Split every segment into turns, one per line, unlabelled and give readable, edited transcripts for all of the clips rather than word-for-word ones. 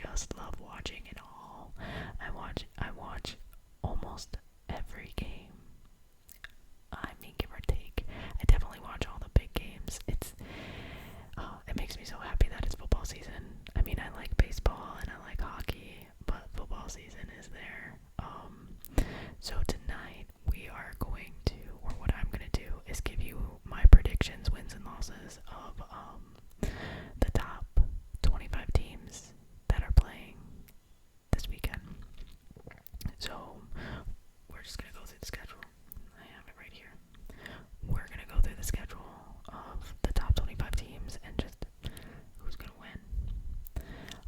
just love watching it all. I watch almost every game. I mean, give or take. I definitely watch all the big games. It makes me so happy that it's football season. I mean, I like baseball and I like hockey, but football season is there. So tonight we are going to, or what I'm going to do, is give you my predictions, wins and losses of the top 25 teams that are playing this weekend. So we're just going to go through the schedule. I have it right here. We're going to go through the schedule of the top 25 teams and just who's going to win.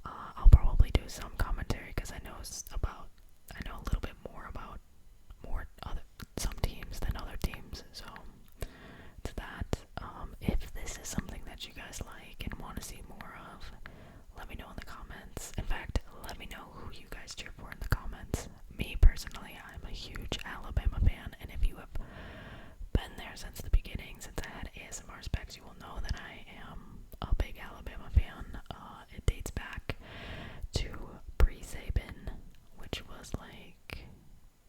I'll probably do some commentary because I know a little bit more about some teams than other teams. So to that, if this is something that you guys like and want to see more of, let me know in the comments. In fact, let me know who you guys cheer for in the comments. Me personally, I'm a huge Alabama fan, and if you have been there since the beginning, since I had ASMR specs, you will know that I am a big Alabama fan. It dates back to pre-Saban, which was like,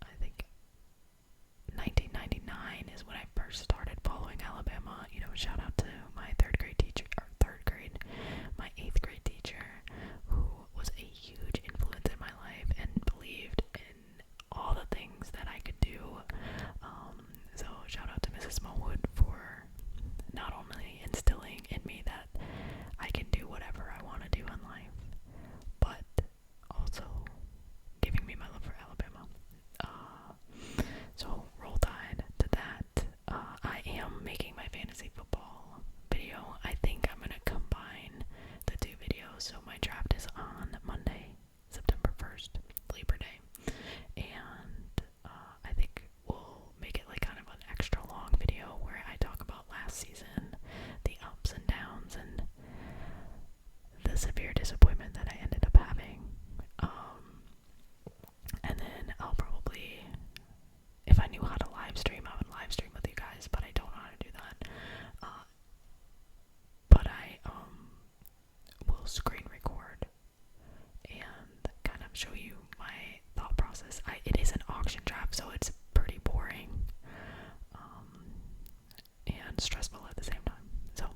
I think 1999 is when I first started following Alabama. You know, shout out to my my 8th grade teacher, who was a huge influence in my life and believed in all the things that I could do. So shout out to Mrs. Smallwood for not only instilling in me that I can do whatever I want to do in life, but also giving me my love for Alabama. So roll tide to that. I am making my fantasy football video. I think I'm gonna combine the two videos. So my draft is on Monday, September 1st, Labor Day, and I think we'll make it like kind of an extra long video where I talk about last season, the ups and downs, and the severe disappointment that I ended up having. And then I'll probably, if I knew how to live stream, I would live stream with you guys, but I don't know how to do that. But I will screen record and kind of show you my thought process. It is an auction draft, so it's pretty boring and stressful at the same time. So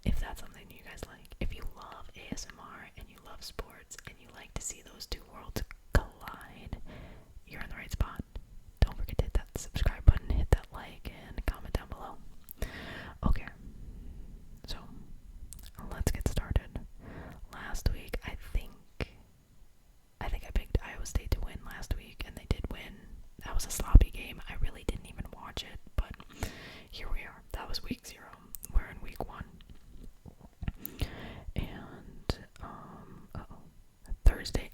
if that's something you guys like, if you love ASMR and you love sports and you like to see those two worlds collide, you're in the right spot. Don't forget to hit that subscribe button, hit that like, and comment down below. Okay, so let's get started. Last week, I think I picked Iowa State to win last week, and they did win. That was a sloppy game. I really didn't even watch it, but here we are. That was week 0. We're in week 1. And, Thursday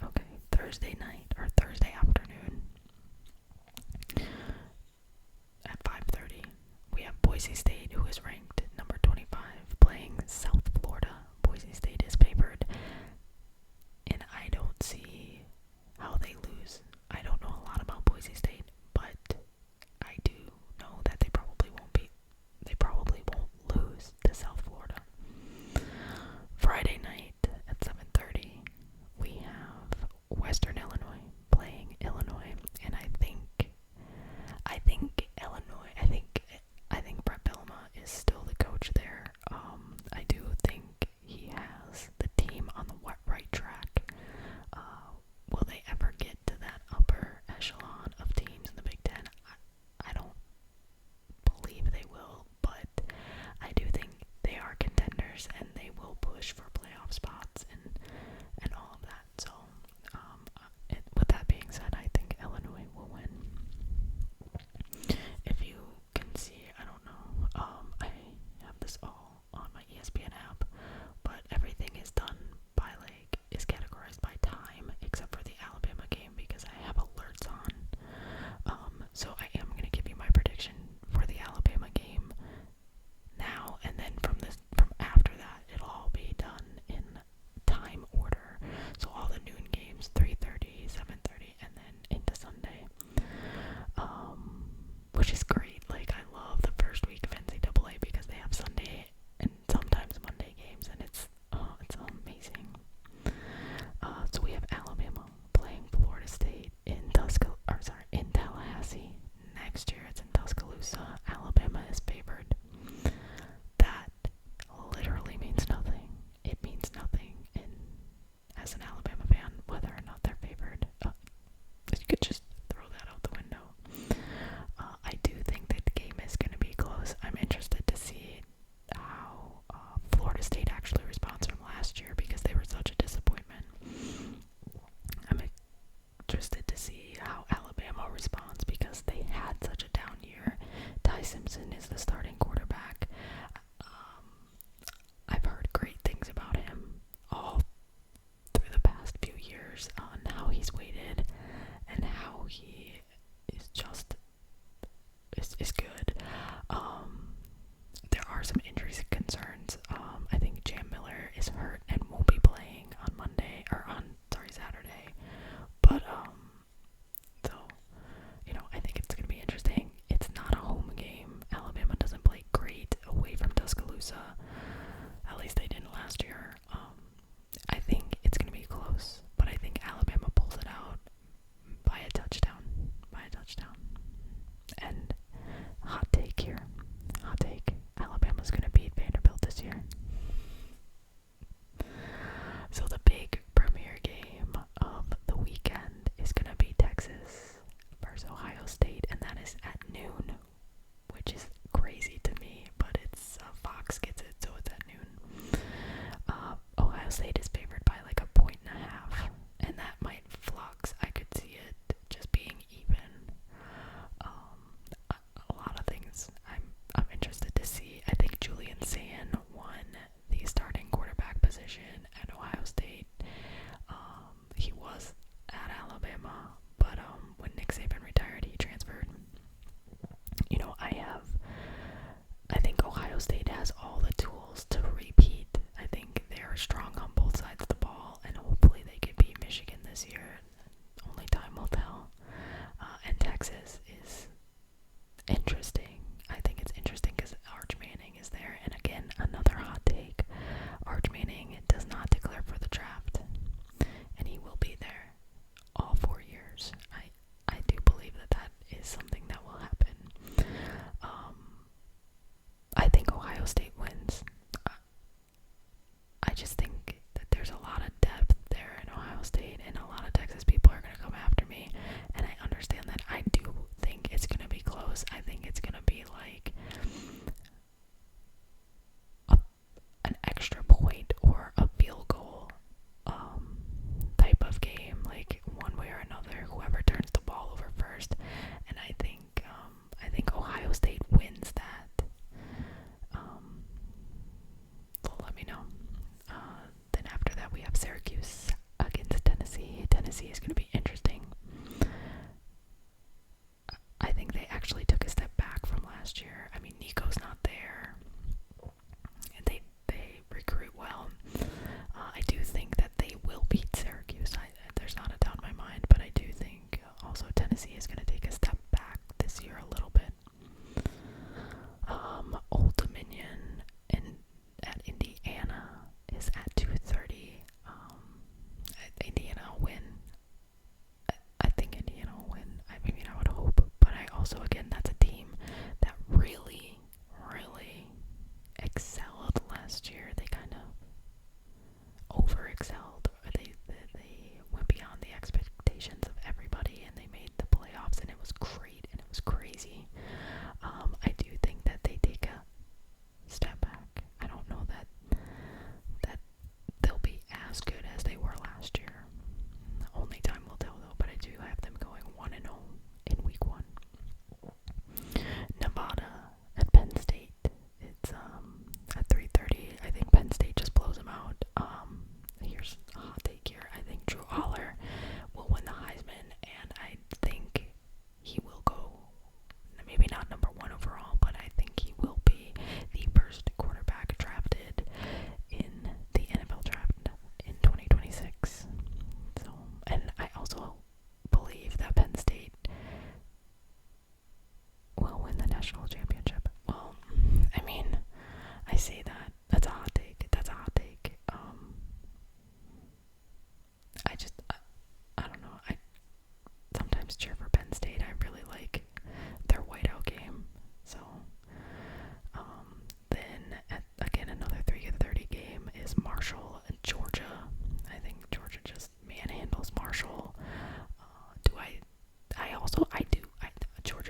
as an Alabama fan, whether or not they're favored. You could just throw that out the window. I do think that the game is going to be close. I'm interested to see how Florida State actually responds from last year because they were such a disappointment. I'm interested to see how Alabama responds because they had such a down year. Ty Simpson is the starting quarterback. I've heard great things about him all through the past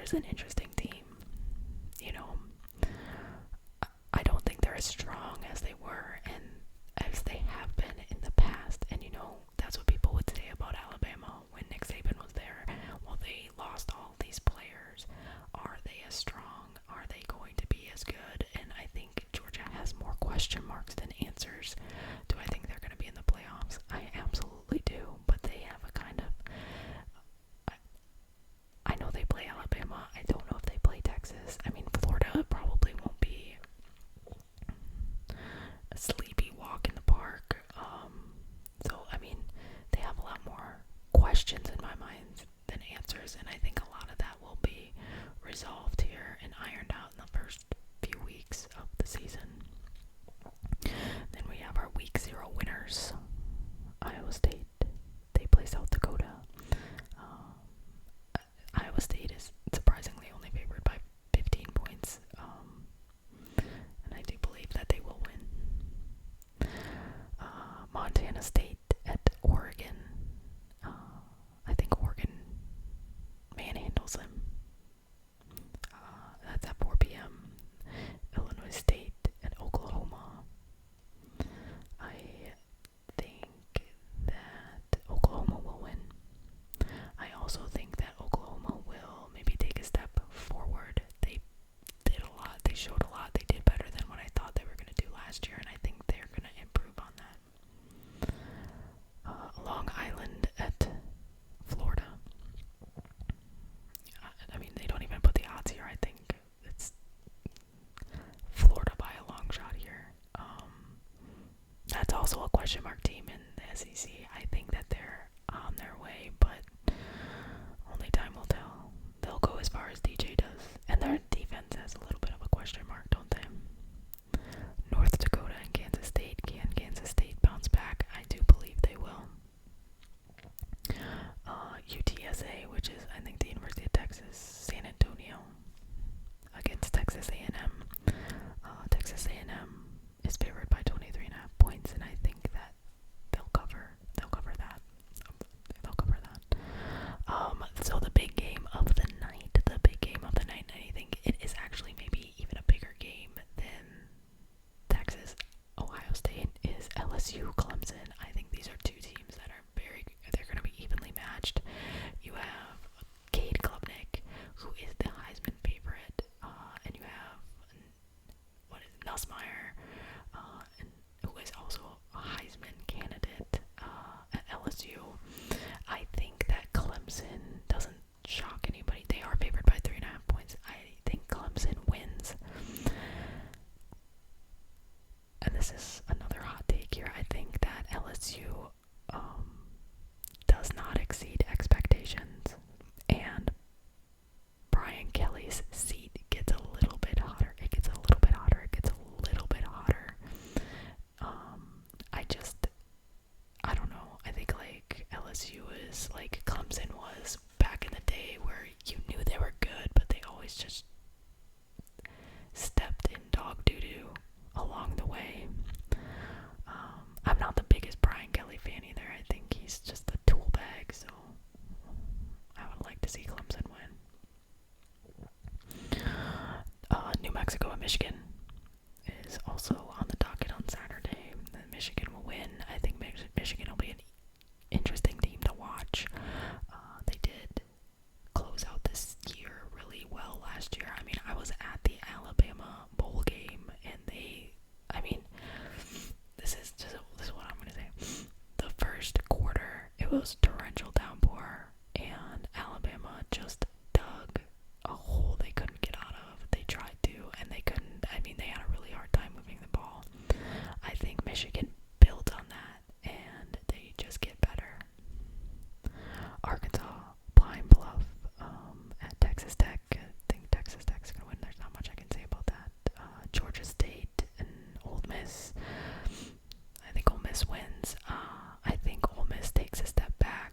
Georgia's an interesting team. You know, I don't think they're as strong as they were and as they have been in the past. And you know, that's what people would say about Alabama when Nick Saban was there. Well, they lost all these players. Are they as strong? Are they going to be as good? And I think Georgia has more question marks than answers. Do I think they're going to be in the playoffs? I absolutely do. But they have a kind of... I know they play Alabama. I don't know if they play Texas. I mean, Florida probably won't be a sleepy walk in the park. So, I mean, they have a lot more questions in my mind than answers, and I think a lot of that will be resolved here and ironed out in the first few weeks of the season. Then we have our week 0 winners. Iowa State, they play South Dakota. Iowa State is surprisingly only favored by 15 points, and I do believe that they will win. Montana State at Oregon. I think Oregon manhandles them. That's at 4 p.m. Illinois State at Oklahoma. I think that Oklahoma will win. I also think that Oklahoma will maybe take a step forward. They did a lot. They showed a lot. They did better than what I thought they were going to do last year, and I think they're going to improve on that. Long Island at Florida. I mean, they don't even put the odds here. I think it's Florida by a long shot here. That's also a question mark team in the SEC. I think that they're on their way, but only time will tell. They'll go as far as DJ does, and their defense has a little bit of a question mark, don't they? North Dakota and Kansas State. Can Kansas State bounce back? I do believe they will. UTSA, which is I think the University of Texas, San Antonio against Texas A&M. Texas A&M is favored by 23.5 points, and I think that they'll cover that. So the big game of the night, and I think it is actually maybe even a bigger game than Texas Ohio State, is LSU Clemson. I think these are two teams that are they're going to be evenly matched. You have Cade Klubnik, who is the Heisman favorite, and you have Nussmeier, who is also a Heisman candidate at LSU. I think that Clemson doesn't shock anybody. They are favored by 3.5 points. I think Clemson wins. And this is another hot take here. I think that LSU does not exceed expectations, and Brian Kelly's seat gets a little bit hotter. It gets a little bit hotter. I don't know. I think like LSU is like Clemson was back in the day, where you knew they were good, but they always just stepped in dog doo-doo along the way. I'm not the biggest Brian Kelly fan either. I think he's just a tool bag, so I would like to see Clemson win. New Mexico and Michigan is also on the docket on Saturday. Michigan will win. I think Michigan will be an interesting team to watch. They did close out this year really well last year. I mean, I was at the Alabama bowl game, and this is what I'm gonna say. The first quarter, it was torrential downpour, and Alabama just dug a hole they couldn't get out of. They tried to, and they couldn't. They had a really hard time moving the ball. I think Michigan built on that, and they just get better. Arkansas, Pine Bluff, at Texas Tech. I think Texas Tech's gonna win. There's not much I can say about that. Georgia State and Ole Miss. I think Ole Miss wins. I think Ole Miss takes a step back.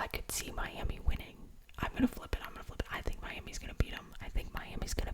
I could see Miami winning. I'm gonna flip it. I think Miami's gonna beat them. I think Miami's gonna